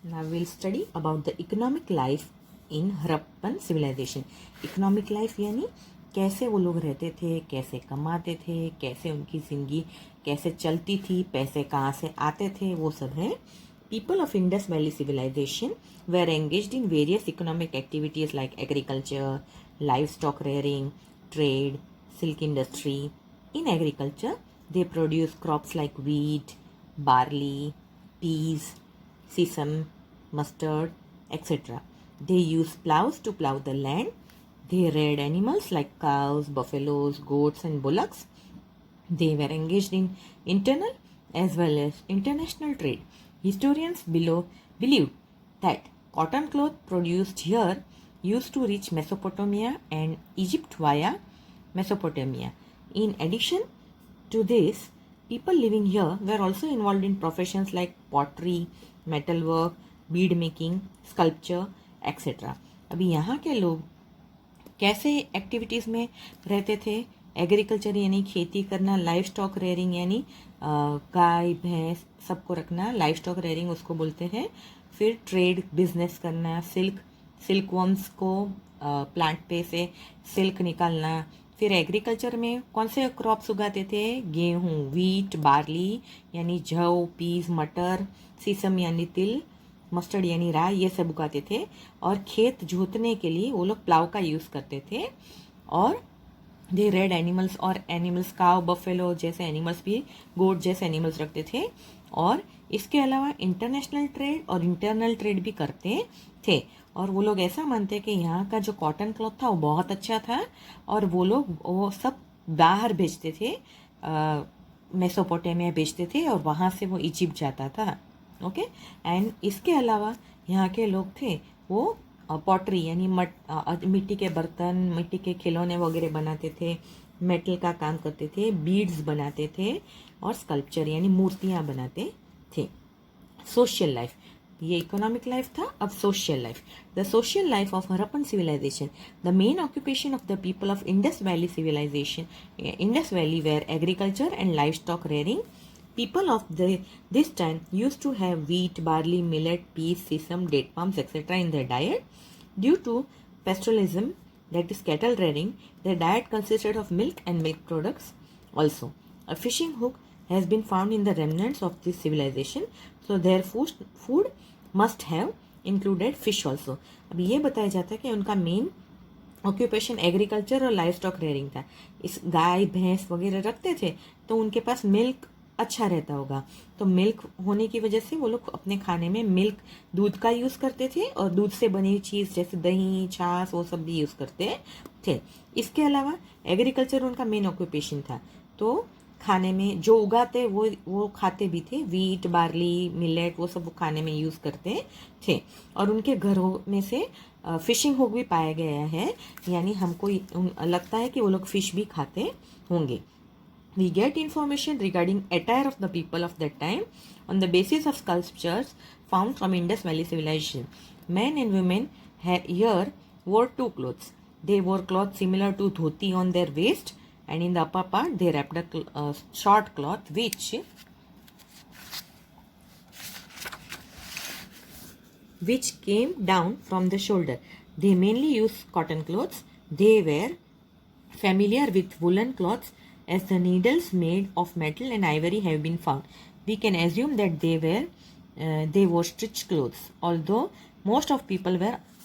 Now we'll study about the economic life in Harappan civilization. Economic life यानी कैसे वो लोग रहते थे, कैसे कमाते थे, कैसे उनकी ज़िंदगी कैसे चलती थी, पैसे कहाँ से आते थे, वो सब है. People of Indus Valley civilization were engaged in various economic activities like agriculture, livestock rearing, trade, silk industry. In agriculture, they produce crops like wheat, barley, peas, sesame, mustard, etc. They use plows to plow the land. They reared animals like cows, buffaloes, goats, and bullocks. They were engaged in internal as well as international trade. Historians below believe that cotton cloth produced here used to reach Mesopotamia and Egypt via Mesopotamia. In addition to this, people living here were also involved in professions like pottery, metalwork, bead making, sculpture, etc. अभी यहाँ के लोग कैसे activities में रहते थे. Agriculture यानी खेती करना, लाइव स्टॉक रेयरिंग यानी गाय भैंस सबको रखना, लाइव स्टॉक रेयरिंग उसको बोलते हैं. फिर ट्रेड बिजनेस करना, सिल्क वर्म्स को प्लांट पे से सिल्क निकालना. फिर एग्रीकल्चर में कौन से क्रॉप्स उगाते थे, गेहूँ, वीट, बार्ली यानी जौ, पीस, मटर, सीसम यानी तिल, मस्टर्ड यानी राई, ये सब उगाते थे. और खेत जोतने के लिए वो लोग प्लाव का यूज़ करते थे. और दे रेड एनिमल्स, और एनिमल्स काव, बफेलो जैसे एनिमल्स भी, गोट जैसे एनिमल्स रखते थे. और इसके अलावा इंटरनेशनल ट्रेड और इंटरनल ट्रेड भी करते थे. और वो लोग ऐसा मानते हैं कि यहाँ का जो कॉटन क्लॉथ था वो बहुत अच्छा था, और वो लोग वो सब बाहर भेजते थे, मेसोपोटामिया भेजते थे, और वहाँ से वो इजिप्ट जाता था. ओके. एंड इसके अलावा यहाँ के लोग थे वो पॉटरी यानी मिट्टी के बर्तन, मिट्टी के खिलौने वगैरह बनाते थे, मेटल का काम करते थे, बीड्स बनाते थे, और स्कल्पचर यानी मूर्तियाँ बनाते थे. सोशल लाइफ, ये इकोनॉमिक लाइफ था. अब social life. The social life of Harappan civilization. The main occupation of the people of Indus valley civilization, Indus valley were agriculture and livestock rearing. People of this time used to have wheat, barley, millet, peas, sesame, date palms, etc. in their diet. Due to pastoralism, that is cattle rearing, their diet consisted of milk and milk products. Also, a fishing hook has been found in the remnants of this civilization, so their food must have included fish also. अब ये बताया जाता है कि उनका main occupation agriculture और live stock rearing था. इस गाय भैंस वगैरह रखते थे तो उनके पास मिल्क अच्छा रहता होगा. तो मिल्क होने की वजह से वो लोग अपने खाने में मिल्क, दूध का यूज़ करते थे, और दूध से बनी हुई चीज़ जैसे दही, छाछ, वो सब भी यूज़ करते थे. इसके अलावा एग्रीकल्चर उनका मेन ऑक्यूपेशन था. तो खाने में जो उगाते वो खाते भी थे. वीट, बार्ली, मिलेट वो सब वो खाने में यूज़ करते थे. और उनके घरों में से फिशिंग हुक भी पाया गया है, यानी हमको लगता है कि वो लोग फिश भी खाते होंगे. We get information regarding attire of the people of that time on the basis of sculptures found from Indus Valley civilization. Men and women here wore two clothes. They wore cloth similar to dhoti on their waist, and in the upper part they wrapped a short cloth which came down from the shoulder. They mainly used cotton clothes. They were familiar with woolen cloths, as the needles made of metal and ivory have been found. We can assume that they wore stitched clothes, although most of people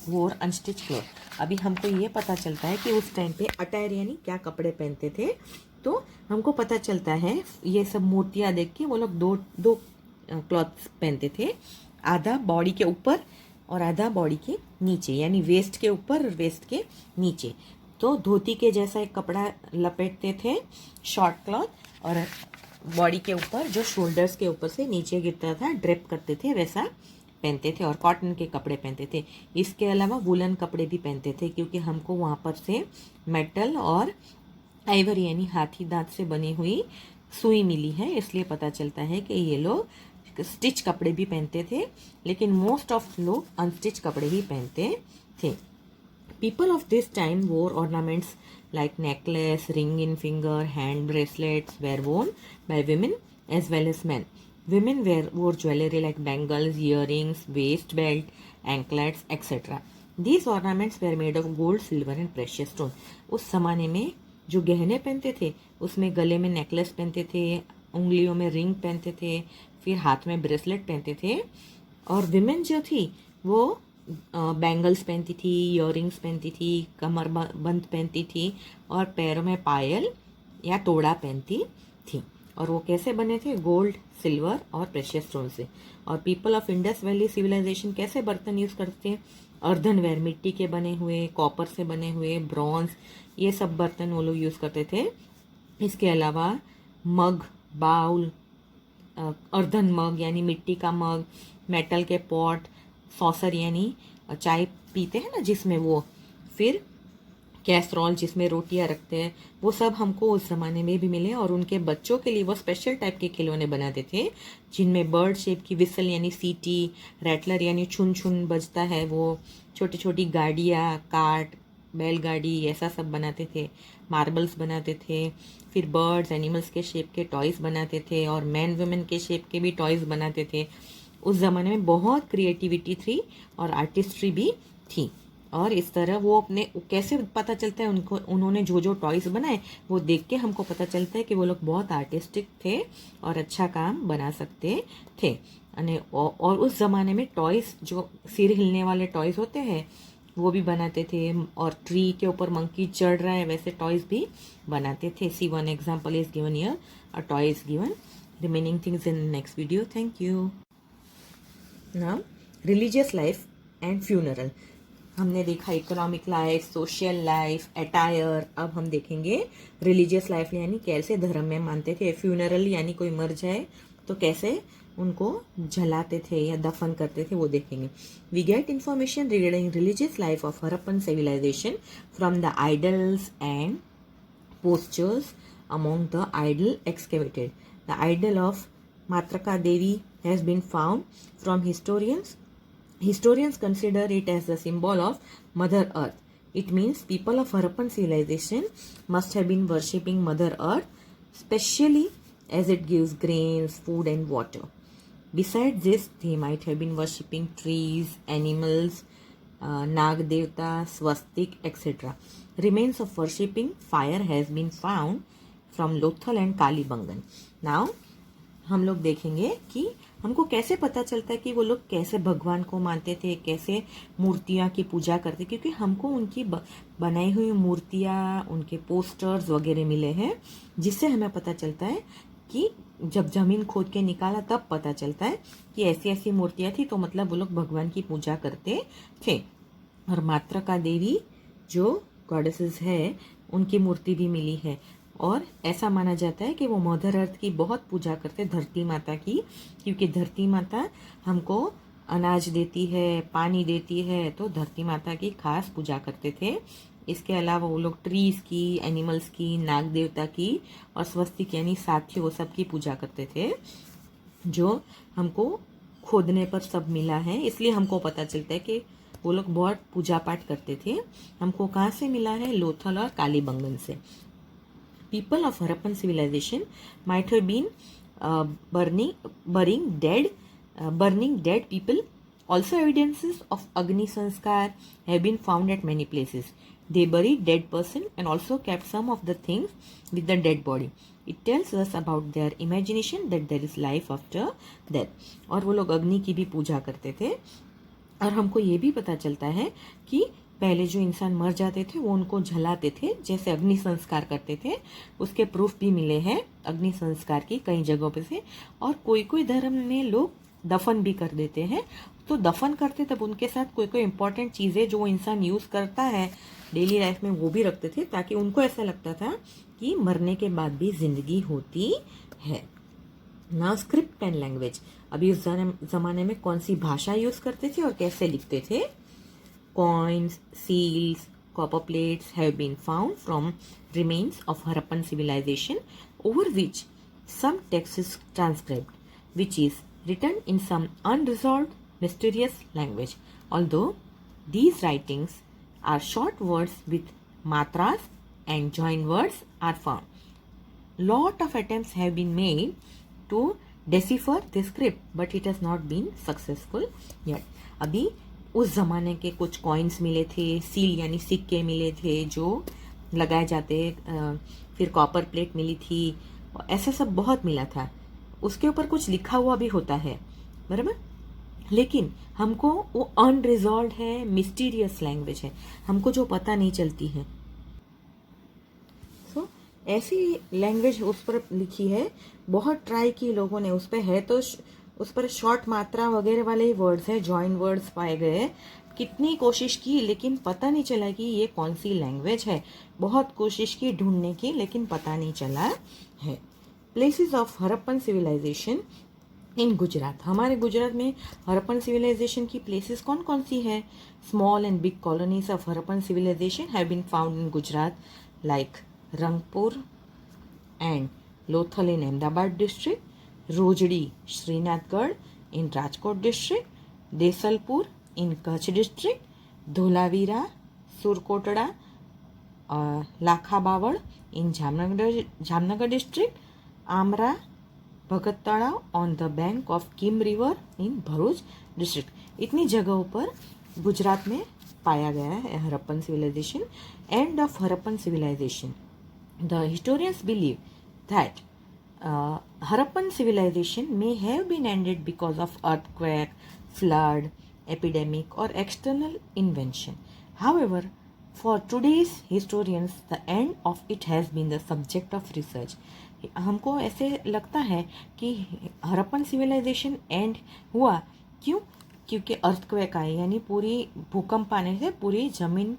wore unstitched clothes. अभी हमको ये पता चलता है कि उस time पे attire यानी क्या कपड़े पहनते थे. तो हमको पता चलता है ये सब मूर्तियाँ देख के वो लोग दो क्लॉथ्स पहनते थे, आधा बॉडी के ऊपर और आधा बॉडी के नीचे, यानी वेस्ट के ऊपर और वेस्ट के नीचे. तो धोती के जैसा एक कपड़ा लपेटते थे, शॉर्ट क्लॉथ, और बॉडी के ऊपर जो शोल्डर्स के ऊपर से नीचे गिरता था ड्रेप करते थे वैसा पहनते थे, और कॉटन के कपड़े पहनते थे. इसके अलावा वुलन कपड़े भी पहनते थे, क्योंकि हमको वहाँ पर से मेटल और आइवरी यानी हाथी दांत से बनी हुई सुई मिली है, इसलिए पता चलता है कि ये लोग स्टिच कपड़े भी पहनते थे, लेकिन मोस्ट ऑफ लोग अनस्टिच कपड़े ही पहनते थे. People of this time wore ornaments like necklace, ring in finger, hand bracelets were worn by women as well as men. Women wore jewelry like bangles, earrings, waist belt, anklets, etc. These ornaments were made of gold, silver and precious stone. उस जमाने में जो गहने पहनते थे उसमें गले में नेकलेस पहनते थे, उंगलियों में रिंग पहनते थे, फिर हाथ में ब्रेसलेट पहनते थे। और विमेन जो थी वो बैंगल्स पहनती थी, इयररिंग्स पहनती थी, कमर बंद पहनती थी और पैरों में पायल या तोड़ा पहनती थी। और वो कैसे बने थे? गोल्ड, सिल्वर और प्रेशियस स्टोन से। और people of Indus valley civilization कैसे बर्तन यूज़ करते हैं? अर्धनवेयर, मिट्टी के बने हुए, कॉपर से बने हुए, ब्रॉन्ज, ये सब बर्तन वो लोग यूज़ करते थे। इसके अलावा मग, बाउल, अर्धन मग यानी मिट्टी का मग, मेटल के पॉट, सॉसर यानी चाय पीते हैं ना जिसमें वो, फिर कैसरोल जिसमें रोटियां रखते हैं, वो सब हमको उस ज़माने में भी मिले। और उनके बच्चों के लिए वो स्पेशल टाइप के खिलौने बनाते थे जिनमें बर्ड शेप की विसल यानी सीटी, रैटलर यानी छुन छुन बजता है, वो छोटी छोटी गाड़ियाँ, कार्ट, बैलगाड़ी, ऐसा सब बनाते थे। मार्बल्स बनाते थे, फिर बर्ड्स, एनिमल्स के शेप के टॉयज़ बनाते थे और मैन वुमेन के शेप के भी टॉयज़ बनाते थे। उस ज़माने में बहुत क्रिएटिविटी थी और आर्टिस्ट्री भी थी। और इस तरह वो अपने कैसे पता चलता है उनको, उन्होंने जो जो टॉयज़ बनाए वो देख के हमको पता चलता है कि वो लोग बहुत आर्टिस्टिक थे और अच्छा काम बना सकते थे। और उस ज़माने में टॉयज़ जो सिर हिलने वाले टॉयज़ होते हैं वो भी बनाते थे। और ट्री के ऊपर मंकी चढ़ रहा है वैसे टॉयज़ भी बनाते थे। See one example is given here, a toy is given. Remaining things in next video. Thank you. Now religious life and funeral. हमने देखा economic life, social life, attire. अब हम देखेंगे रिलीजियस लाइफ यानी कैसे धर्म में मानते थे। फ्यूनरल यानी कोई मर जाए तो कैसे उनको जलाते थे या दफन करते थे, वो देखेंगे। We get information regarding religious life of Harappan civilization from the idols and postures among the idol excavated. The idol of Matraka Devi has been found from historians. Historians consider it as the symbol of Mother Earth. It means people of Harappan civilization must have been worshipping Mother Earth, especially as it gives grains, food and water. Besides this, they might have been worshipping trees, animals, Nag Devta, Swastik, etc. Remains of worshipping fire has been found from Lothal and Kalibangan. Now, हम लोग देखेंगे कि हमको कैसे पता चलता है कि वो लोग कैसे भगवान को मानते थे, कैसे मूर्तियाँ की पूजा करते, क्योंकि हमको उनकी बनाई हुई मूर्तियाँ, उनके पोस्टर्स वगैरह मिले हैं, जिससे हमें पता चलता है कि जब जमीन खोद के निकाला तब पता चलता है कि ऐसी ऐसी मूर्तियाँ थी, तो मतलब वो लोग भगवान की पूजा करते थे। और मातृका देवी जो गॉडेसेस है उनकी मूर्ति भी मिली है। और ऐसा माना जाता है कि वो मदर अर्थ की बहुत पूजा करते, धरती माता की, क्योंकि धरती माता हमको अनाज देती है, पानी देती है, तो धरती माता की खास पूजा करते थे। इसके अलावा वो लोग ट्रीज की, एनिमल्स की, नाग देवता की और स्वस्तिक यानी साथी, वो सब की पूजा करते थे, जो हमको खोदने पर सब मिला है। इसलिए हमको पता चलता है कि वो लोग बहुत पूजा पाठ करते थे। हमको कहाँ से मिला है? लोथल और कालीबंगन से। People of Harappan civilization might have been burning dead people. Also, evidences of Agni Sanskar have been found at many places. They buried dead person and also kept some of the things with the dead body. It tells us about their imagination that there is life after death. और वो लोग अग्नि की भी पूजा करते थे। और हमको ये भी पता चलता है कि पहले जो इंसान मर जाते थे वो उनको जलाते थे, जैसे अग्नि संस्कार करते थे। उसके प्रूफ भी मिले हैं अग्नि संस्कार की कई जगहों पे से। और कोई कोई धर्म में लोग दफन भी कर देते हैं। तो दफन करते तब उनके साथ कोई कोई इंपॉर्टेंट चीज़ें जो इंसान यूज़ करता है डेली लाइफ में वो भी रखते थे, ताकि उनको ऐसा लगता था कि मरने के बाद भी जिंदगी होती है। ना स्क्रिप्ट एंड लैंग्वेज। अभी उस ज़माने में कौन सी भाषा यूज़ करते थे और कैसे लिखते थे? Coins, seals, copper plates have been found from remains of Harappan civilization, over which some text is transcribed, which is written in some unresolved, mysterious language. Although these writings are short words with matras and joined words are found. Lot of attempts have been made to decipher the script, but it has not been successful yet. अभी उस ज़माने के कुछ coins मिले थे, seal यानी सिक्के मिले थे जो लगाए जाते, फिर कॉपर प्लेट मिली थी, ऐसा सब बहुत मिला था। उसके ऊपर कुछ लिखा हुआ भी होता है, बराबर, लेकिन हमको वो अनरिजॉल्व है, मिस्टीरियस लैंग्वेज है, हमको जो पता नहीं चलती है। सो ऐसी लैंग्वेज उस पर लिखी है, बहुत ट्राई की लोगों ने उस पर, है तो उस पर शॉर्ट मात्रा वगैरह वाले ही वर्ड्स है, जॉइन वर्ड्स पाए गए, कितनी कोशिश की लेकिन पता नहीं चला कि ये कौन सी लैंग्वेज है। बहुत कोशिश की ढूंढने की लेकिन पता नहीं चला है। प्लेसेस ऑफ हड़प्पन सिविलाइजेशन इन गुजरात, हमारे गुजरात में हड़प्पन सिविलाइजेशन की प्लेसेस कौन कौन सी है? Small and big colonies of Harappan civilization have been found in Gujarat like Rangpur and Lothal in Ahmedabad district, Rojdi Shrinathgadh in Rajkot district, Desalpur in Kutch district, Dholavira Surkotada Lakhabaval in Jamnagar district, Amra Bhagat Talav on the bank of Kim river in Bharuch district. इतनी जगहों पर गुजरात में पाया गया है Harappan civilization. End of Harappan civilization, the historians believe that Harappan civilization may have been ended because of earthquake, flood, epidemic or external invention. However, for today's historians, the end of it has been the subject of research. हमको ऐसे लगता है कि Harappan civilization and हुआ क्यों? क्योंकि earthquake आए, यानी पूरी भूकंप आने से पूरी ज़मीन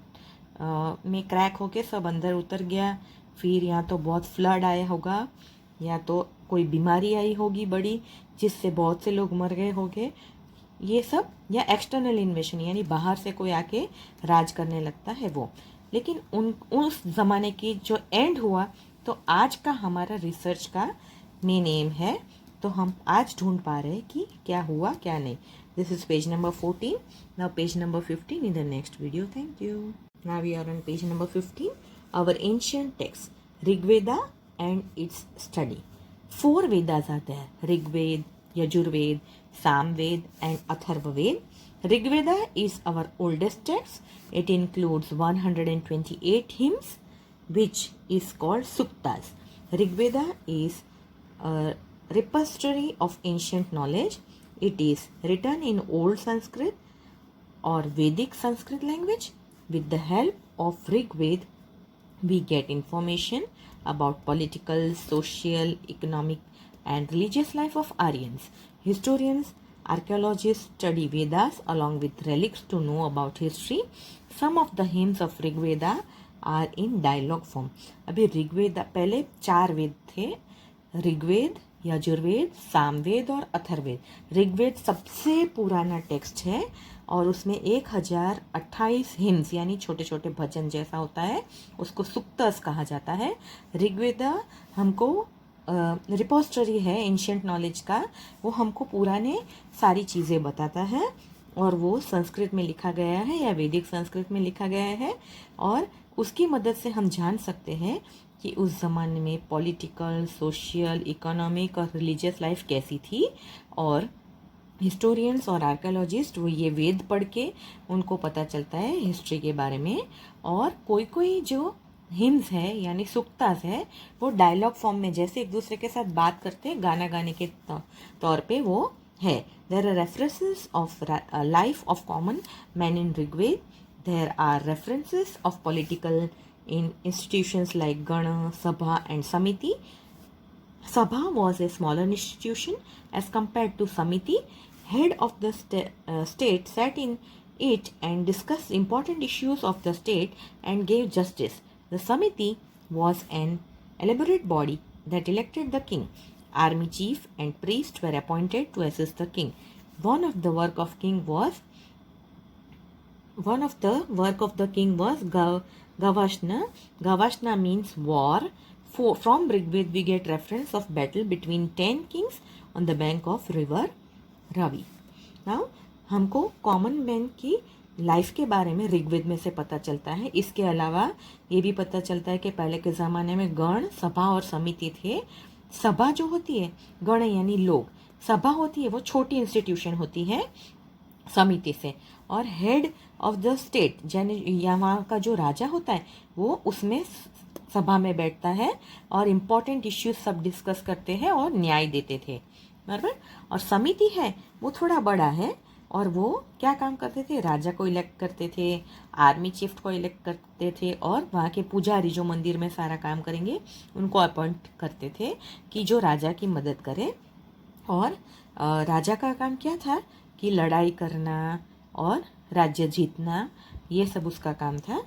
में क्रैक होके सब अंदर उतर गया। फिर या तो बहुत फ्लड आया होगा, या तो कोई बीमारी आई होगी बड़ी जिससे बहुत से लोग मर गए होंगे, ये सब, या एक्सटर्नल इन्वेशन यानी बाहर से कोई आके राज करने लगता है वो। लेकिन उस ज़माने की जो एंड हुआ, तो आज का हमारा रिसर्च का मेन एम है, तो हम आज ढूंढ पा रहे हैं कि क्या हुआ क्या नहीं। This is page number 14, now page number 15 in the next video. Thank you. Now we are on page number 15, our ancient text Rigveda and its study. 4 Vedas are there: Rigved, Yajurved, Samved and Atharvaved. Rigveda is our oldest text. It includes 128 hymns, which is called Suktas. Rigveda is a repository of ancient knowledge. It is written in Old Sanskrit or Vedic Sanskrit language. With the help of Rigved, we get information about political, social, economic and religious life of Aryans. Historians, archaeologists study Vedas along with relics to know about history. Some of the hymns of Rigveda are in dialogue form. अभी ऋग्वेद, पहले 4 वेद थे, ऋग्वेद, यजुर्वेद, सामवेद और अथर्ववेद। ऋग्वेद सबसे पुराना text है और उसमें 1028 hymns यानी छोटे छोटे भजन जैसा होता है, उसको सुक्तस कहा जाता है। ऋग्वेदा हमको रिपोजिटरी है एंशिएंट नॉलेज का, वो हमको पुराने सारी चीज़ें बताता है, और वो संस्कृत में लिखा गया है या वैदिक संस्कृत में लिखा गया है, और उसकी मदद से हम जान सकते हैं कि उस ज़माने में पॉलिटिकल, सोशल, इकोनॉमिक और रिलीजियस लाइफ कैसी थी। और हिस्टोरियंस और आर्कियोलॉजिस्ट वो ये वेद पढ़ के उनको पता चलता है हिस्ट्री के बारे में। और कोई कोई जो हिम्स है यानी सुक्तास है, वो डायलॉग फॉर्म में जैसे एक दूसरे के साथ बात करते हैं, गाना गाने के तौर पे वो है। There are references of life of common man in Rigveda. There are references of political in institutions like Gana, Sabha and Samiti. Sabha was a smaller institution as compared to Samiti. Head of the state sat in it and discussed important issues of the state and gave justice. The Samiti was an elaborate body that elected the king. Army chief and priest were appointed to assist the king. One of the work of the king was Gavashna. Gavashna means war. From Rigved we get reference of battle between 10 kings on the bank of river Ravi. Now हमको common man की life के बारे में ऋग्वेद में से पता चलता है। इसके अलावा ये भी पता चलता है कि पहले के ज़माने में गण, सभा और समिति थे, सभा जो होती है, गण यानी लोग, सभा होती है वो छोटी इंस्टीट्यूशन होती है समिति से, और हेड ऑफ द स्टेट यहाँ का जो राजा होता है वो उसमें सभा में बैठता है और इम्पोर्टेंट इश्यूज सब डिस्कस करते हैं और न्याय देते थे, बराबर। और समिति है वो थोड़ा बड़ा है और वो क्या काम करते थे, राजा को इलेक्ट करते थे, आर्मी चीफ को इलेक्ट करते थे, और वहाँ के पुजारी जो मंदिर में सारा काम करेंगे उनको अपॉइंट करते थे कि जो राजा की मदद करे। और राजा का काम क्या था कि लड़ाई करना और राज्य जीतना, ये सब उसका काम था।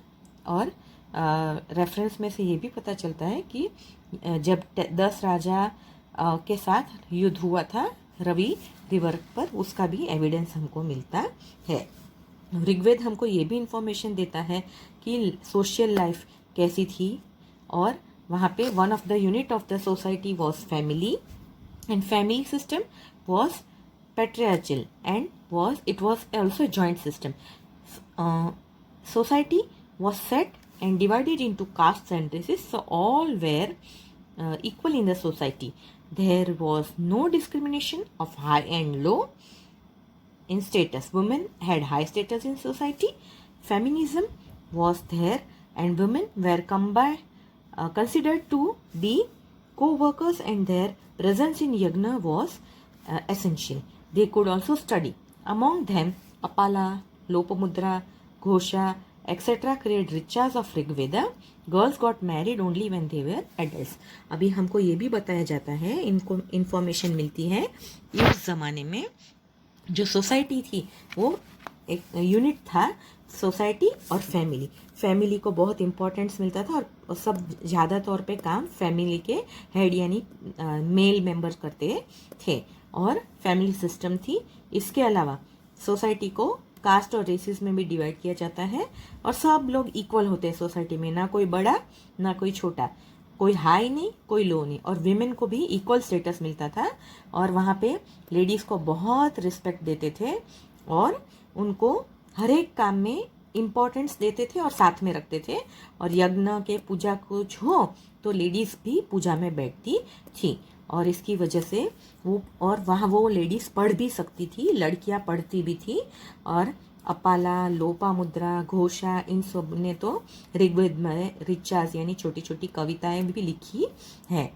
और रेफरेंस में से ये भी पता चलता है कि जब 10 राजा के साथ युद्ध हुआ था रवि रिवर पर, उसका भी एविडेंस हमको मिलता है। ऋग्वेद हमको ये भी इंफॉर्मेशन देता है कि सोशल लाइफ कैसी थी, और वहाँ पे one of the unit of the society was family, and family system was patriarchal and it was also a joint system. Society was set and divided into castes and races, so all were equal in the society. There was no discrimination of high and low in status. Women had high status in society. Feminism was there, and women were considered to be co-workers, and their presence in yagna was essential. They could also study. Among them, Apala, Lopamudra, Ghosha, etc. created riches of Rig Veda. Girls got married only when they were adults. अभी हमको ये भी बताया जाता है, इनको information मिलती है, उस ज़माने में जो सोसाइटी थी वो एक यूनिट था, सोसाइटी और फैमिली। फैमिली को बहुत इम्पोर्टेंस मिलता था और सब ज़्यादा तौर पे काम फैमिली के हेड यानी मेल मेंबर्स करते थे, और फैमिली सिस्टम थी। इसके अलावा सोसाइटी को कास्ट और रेसिस में भी डिवाइड किया जाता है, और सब लोग इक्वल होते हैं सोसाइटी में, ना कोई बड़ा ना कोई छोटा, कोई हाई नहीं कोई लो नहीं। और विमेन को भी इक्वल स्टेटस मिलता था, और वहाँ पे लेडीज़ को बहुत रिस्पेक्ट देते थे, और उनको हर एक काम में इम्पोर्टेंस देते थे और साथ में रखते थे। और यज्ञ के पूजा कुछ हो तो लेडीज़ भी पूजा में बैठती थी, और इसकी वजह से वहाँ वो लेडीज़ पढ़ भी सकती थी, लड़कियाँ पढ़ती भी थी। और अपाला, लोपामुद्रा, घोषा, इन सब ने तो ऋग्वेद में ऋचाज यानी छोटी छोटी कविताएं भी लिखी है।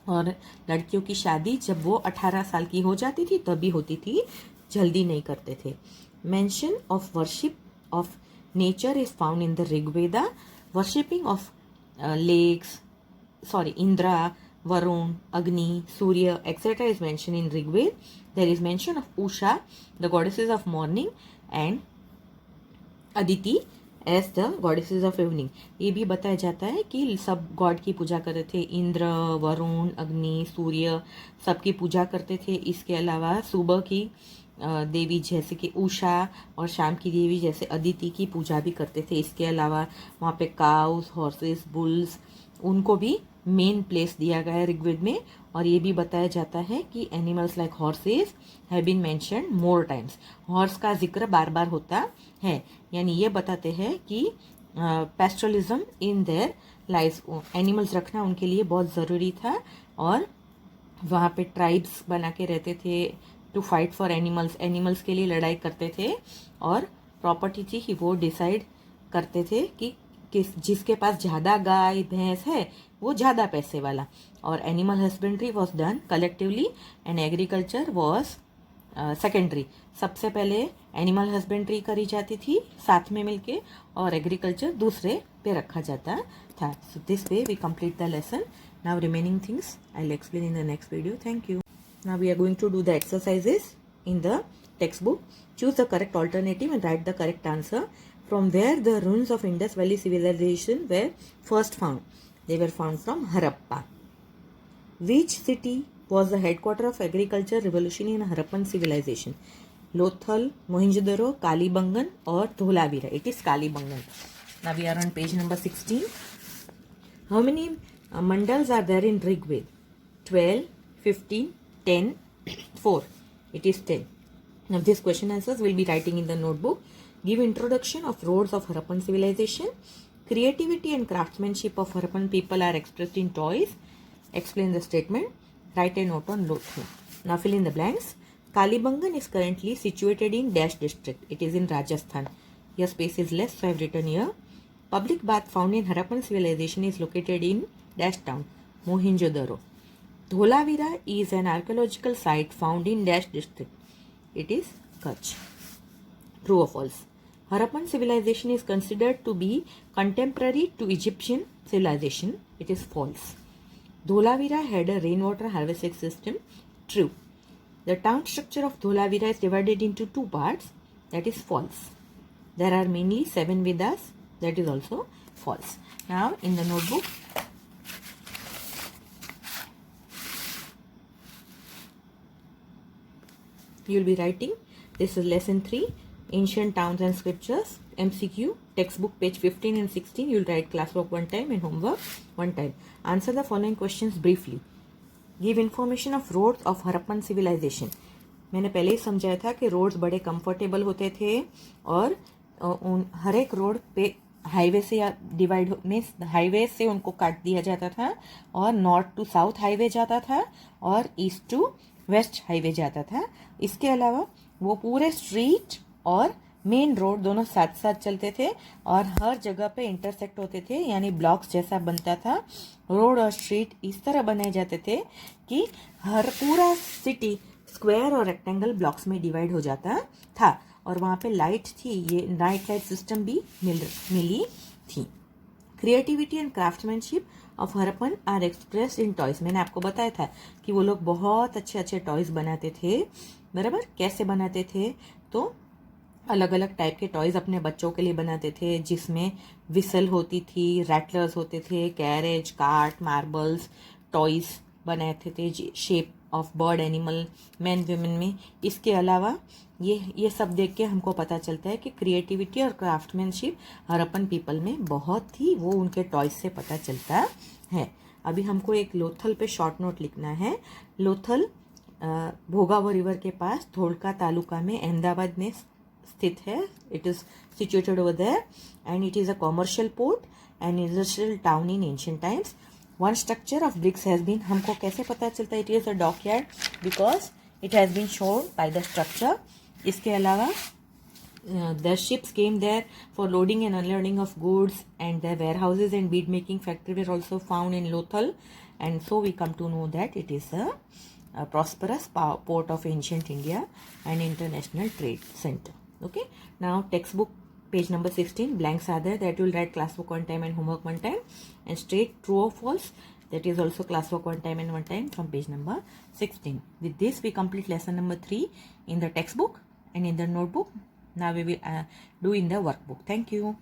और लड़कियों की शादी जब वो 18 साल की हो जाती थी तभी होती थी, जल्दी नहीं करते थे। Mention of worship of nature is found in the Rigveda. Worshipping of Indra, Varun, Agni, Surya, etc. is mentioned in Rigved. There is mention of Usha, the goddesses of morning, and Aditi as the goddesses of evening. ये भी बताया जाता है कि सब God की पूजा करते थे, इंद्र, वरुण, अग्नि, सूर्य, सबकी पूजा करते थे। इसके अलावा सुबह की देवी जैसे कि उषा और शाम की देवी जैसे अदिति की पूजा भी करते थे। इसके अलावा वहाँ पे काउस, हॉर्सेस, बुल्स, उनको भी मेन प्लेस दिया गया है ऋग्वेद में। और ये भी बताया जाता है कि animals like horses have been mentioned more times. Horse का जिक्र बार बार होता है, यानी ये बताते हैं कि पेस्टरलिज्म इन देयर लाइफ, एनिमल्स रखना उनके लिए बहुत ज़रूरी था। और वहाँ पे ट्राइब्स बना के रहते थे to fight for animals, animals के लिए लड़ाई करते थे। और प्रॉपर्टी थी कि वो डिसाइड करते थे कि जिसके पास ज़्यादा गाय भैंस है वो ज़्यादा पैसे वाला। और animal husbandry was done collectively and agriculture was secondary. सबसे पहले एनिमल हस्बेंड्री करी जाती थी साथ में मिलके, और एग्रीकल्चर दूसरे पे रखा जाता था। So this way we complete the lesson. Now remaining things I will explain in the next video. Thank you. Now we are going to do the exercises in the textbook. Choose the correct alternative and write the correct answer. From where the ruins of Indus Valley civilization were first found? They were found from Harappa. Which city was the headquarter of agriculture revolution in Harappan civilization? Lothal, Mohenjo-daro, Kalibangan or Dholavira? It is Kalibangan. Now we are on page number 16. How many mandals are there in Rigved? 12, 15, 10, 4. It is 10. Now this question answers will be writing in the notebook. Give introduction of roads of Harappan civilization. Creativity and craftsmanship of Harappan people are expressed in toys. Explain the statement. Write a note on Lothal. Now fill in the blanks. Kalibangan is currently situated in Dash district. It is in Rajasthan. Here space is less, so I have written here. Public bath found in Harappan civilization is located in Dash town, Mohenjo-daro. Dholavira is an archaeological site found in Dash district. It is Kutch. True or false? Harappan civilization is considered to be contemporary to Egyptian civilization. It is false. Dholavira had a rainwater harvesting system. True. The town structure of Dholavira is divided into two parts. That is false. There are mainly 7 Vedas. That is also false. Now in the notebook, you will be writing, this is lesson 3, ancient towns and scriptures, MCQ, textbook page 15 and 16. You will write classwork one time and homework one time. Answer the following questions briefly. Give information of roads of Harappan civilization. मैंने पहले ही समझाया था कि roads बड़े comfortable होते थे और हर एक रोड पे हाईवे से या डिवाइड मीन्स हाईवे से उनको काट दिया जाता था और नॉर्थ टू साउथ हाईवे जाता था और ईस्ट टू वेस्ट हाईवे जाता था. इसके अलावा वो पूरे स्ट्रीट और मेन रोड दोनों साथ साथ चलते थे और हर जगह पे इंटरसेक्ट होते थे, यानी ब्लॉक्स जैसा बनता था. रोड और स्ट्रीट इस तरह बनाए जाते थे कि हर पूरा सिटी स्क्वायर और रेक्टेंगल ब्लॉक्स में डिवाइड हो जाता था और वहाँ पे लाइट थी, ये नाइट लाइट सिस्टम भी मिली थी. Creativity and craftsmanship of Harappan are expressed in toys. मैंने आपको बताया था कि वो लोग बहुत अच्छे अच्छे टॉयज बनाते थे. बराबर. कैसे बनाते थे? तो अलग अलग टाइप के टॉयज अपने बच्चों के लिए बनाते थे, जिसमें विसल होती थी, रैटलर्स होते थे, कैरेज, कार्ट, मार्बल्स, टॉयज बनाते थे shape of bird, animal, man, women में. इसके अलावा ये सब देख के हमको पता चलता है कि क्रिएटिविटी और क्राफ्टमैनशिप हरप्पन पीपल में बहुत थी, वो उनके टॉयज से पता चलता है. अभी हमको एक लोथल पे शॉर्ट नोट लिखना है. लोथल भोगावो रिवर के पास धोलका तालुका में अहमदाबाद में स्थित है. It is situated over there and it is a commercial port and industrial town in ancient times. One structure of bricks has been, हमको कैसे पता चलता है? It is a dockyard because it has been shown by the structure. इसके अलावा the ships came there for loading and unloading of goods, and the warehouses and bead making factory were also found in Lothal, and so we come to know that it is a prosperous port of ancient India and international trade center. Okay, now textbook page number 16, blanks are there that you will write classwork one time and homework one time, and straight true or false, that is also classwork one time and one time from page number 16. With this we complete lesson number 3 in the textbook and in the notebook. Now we will do in the workbook. Thank you.